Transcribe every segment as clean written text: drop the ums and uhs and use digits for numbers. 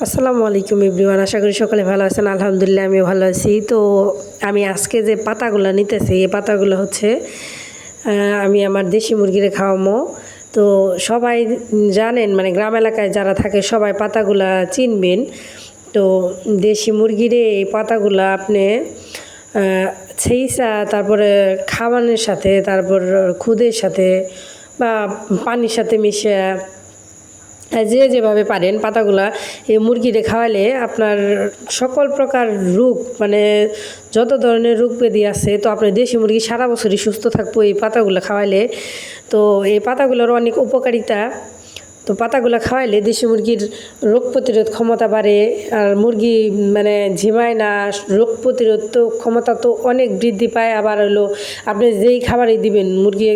আসসালামু আলাইকুম এভরিওয়ান, আশা করি সকলে ভালো আছেন। আলহামদুলিল্লাহ আমিও ভালো আছি। তো আমি আজকে যে পাতাগুলো নিতেছি, এই পাতাগুলো হচ্ছে আমি আমার দেশি মুরগিরে খাওয়ামো। তো সবাই জানেন, মানে গ্রাম এলাকায় যারা থাকে সবাই পাতাগুলা চিনবেন। তো দেশি মুরগিরে এই পাতাগুলা আপনি ছেইচা তারপরে খাবারের সাথে, তারপর খুদের সাথে বা পানির সাথে মিশে যে যেভাবে পারেন পাতাগুলা এই মুরগিরে খাওয়ালে আপনার সকল প্রকার রোগ, মানে যত ধরনের রোগ ব্যাধি আছে, তো আপনার দেশি মুরগি সারা বছরই সুস্থ থাকবো এই পাতাগুলো খাওয়ালে। তো এই পাতাগুলোর অনেক উপকারিতা। তো পাতাগুলো খাওয়াইলে দেশি মুরগির রোগ প্রতিরোধ ক্ষমতা বাড়ে। আর মুরগি মানে ঝিমায় না, রোগ প্রতিরোধ তো ক্ষমতা তো অনেক বৃদ্ধি পায়। আবার হলো আপনি যেই খাবারই দিবেন মুরগি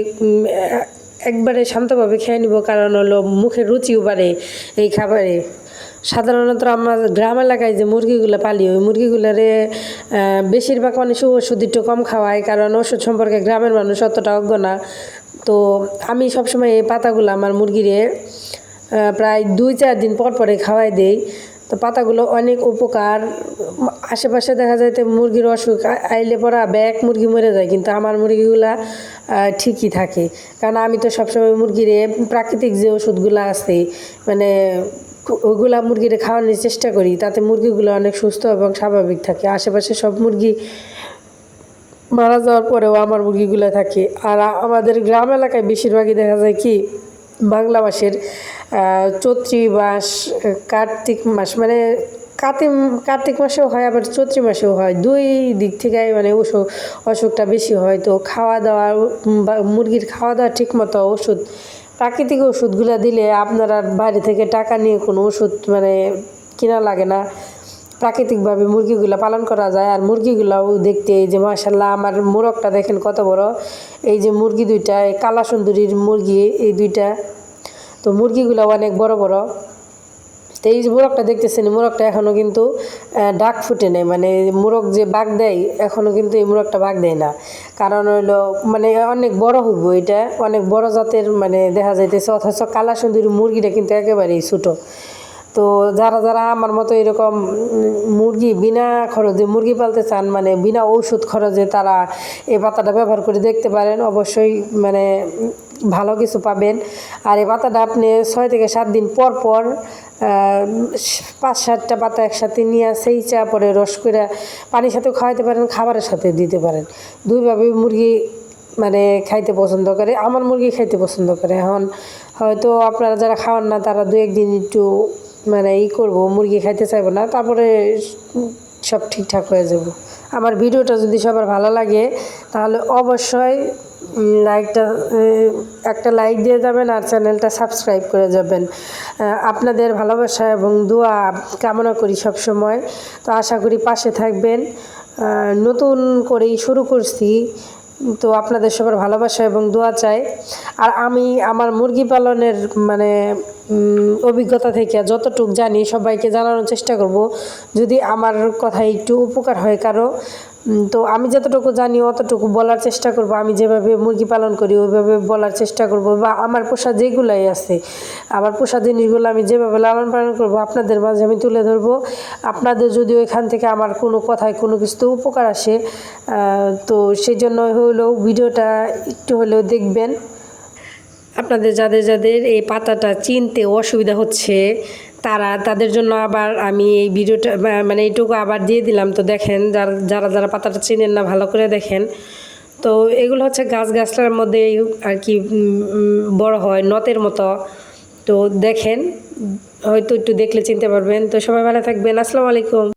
একবারে শান্তভাবে খেয়ে নিব, কারণ হলো মুখের রুচিও বাড়ে এই খাবারে। সাধারণত আমরা গ্রাম এলাকায় যে মুরগিগুলো পালি, ওই মুরগিগুলোরে বেশিরভাগ মানুষ ওষুধ একটু কম খাওয়ায়, কারণ ওষুধ সম্পর্কে গ্রামের মানুষ অতটা অজ্ঞ না। তো আমি সবসময় এই পাতাগুলো আমার মুরগিরে প্রায় 2-4 দিন পর পরে খাওয়াই দেই। তো পাতাগুলো অনেক উপকার। আশেপাশে দেখা যায় তো মুরগির অসুখ আইলে পরা ব্যাক মুরগি মরে যায়, কিন্তু আমার মুরগিগুলা ঠিকই থাকে, কারণ আমি তো সবসময় মুরগিরে প্রাকৃতিক যে ওষুধগুলো আছে, মানে ওইগুলা মুরগিরে খাওয়ানোর চেষ্টা করি, তাতে মুরগিগুলো অনেক সুস্থ এবং স্বাভাবিক থাকে। আশেপাশে সব মুরগি মারা যাওয়ার পরেও আমার মুরগিগুলো থাকে। আর আমাদের গ্রাম এলাকায় বেশিরভাগই দেখা যায় কি, বাংলা মাসের চৈত্রী মাস, কার্তিক মাস, মানে কার্তিক মাসেও হয়, আবার চৈত্রী মাসেও হয়। দুই দিক থেকে মানে অসুখটা বেশি হয়। তো খাওয়া দাওয়া বা মুরগির খাওয়া দাওয়া ঠিক মতো ওষুধ, প্রাকৃতিক ওষুধগুলো দিলে আপনারা বাইরে থেকে টাকা নিয়ে কোনো ওষুধ মানে কিনা লাগে না। প্রাকৃতিকভাবে মুরগিগুলো পালন করা যায়। আর মুরগিগুলাও দেখতে, এই যে মাশাল্লাহ আমার মোরগটা দেখেন কত বড়। এই যে মুরগি দুইটা, এই কালা সুন্দরীর মুরগি এই দুইটা, তো মুরগিগুলো অনেক বড় বড়। তো এই যে মোরগটা দেখতেছেন, মোরগটা এখনও কিন্তু ডাক ফুটে নেই, মানে মোরগ যে বাঘ দেয় এখনও কিন্তু এই মোরগটা বাঘ দেয় না। কারণ হইলো মানে অনেক বড় হইব, এটা অনেক বড় জাতের মানে দেখা যাইতেছে। অথচ কালা সুন্দরী মুরগিটা কিন্তু একেবারেই ছোটো। তো যারা যারা আমার মতো এরকম মুরগি বিনা খরচে মুরগি পালতে চান, মানে বিনা ঔষধ খরচে, তারা এই পাতাটা ব্যবহার করে দেখতে পারেন। অবশ্যই মানে ভালো কিছু পাবেন। আর এই পাতাটা আপনি 6 থেকে 7 দিন পর পর 5-7টা পাতা একসাথে নিয়ে সেই চা পরে রস করে পানির সাথেও খাওয়াইতে পারেন, খাবারের সাথে দিতে পারেন। দুইভাবে মুরগি মানে খাইতে পছন্দ করে, আমার মুরগি খাইতে পছন্দ করে। এখন হয়তো আপনারা যারা খাওয়ান না, তারা 2-1 দিন একটু মানে করবো, মুরগি খাইতে চাইবো না, তারপরে সব ঠিকঠাক হয়ে যাব। আমার ভিডিওটা যদি সবার ভালো লাগে তাহলে অবশ্যই একটা লাইক দিয়ে যাবেন, আর চ্যানেলটা সাবস্ক্রাইব করে যাবেন। আপনাদের ভালোবাসা এবং দোয়া কামনা করি সব সময়। তো আশা করি পাশে থাকবেন। নতুন করেই শুরু করছি, তো আপনাদের সবার ভালোবাসা এবং দোয়া চাই। আর আমি আমার মুরগি পালনের মানে অভিজ্ঞতা থেকে যতটুকু জানি সবাইকে জানানোর চেষ্টা করব, যদি আমার কথা একটু উপকার হয় কারো। তো আমি যতটুকু জানি অতটুকু বলার চেষ্টা করব। আমি যেভাবে মুরগি পালন করি ওইভাবে বলার চেষ্টা করব, বা আমার পোষা যেগুলাই আছে, আমার পোষা জিনিসগুলো আমি যেভাবে লালন পালন করব আপনাদের মাঝে আমি তুলে ধরবো। আপনাদের যদি ওইখান থেকে আমার কোনো কথায় কোনো কিছু উপকার আসে, তো সেই জন্য হলেও ভিডিওটা একটু হলেও দেখবেন। আপনাদের যাদের যাদের এই পাতাটা চিনতে অসুবিধা হচ্ছে, তাদের জন্য আবার আমি এই ভিডিওটা মানে এইটুকু আবার দিয়ে দিলাম। তো দেখেন, যারা যারা পাতাটা চিনেন না ভালো করে দেখেন। তো এগুলো হচ্ছে গাছগাছলার মধ্যে আর কি বড় হয় নতের মতো। তো দেখেন, হয়তো একটু দেখলে চিনতে পারবেন। তো সবাই ভালো থাকবেন। আসসালামু আলাইকুম।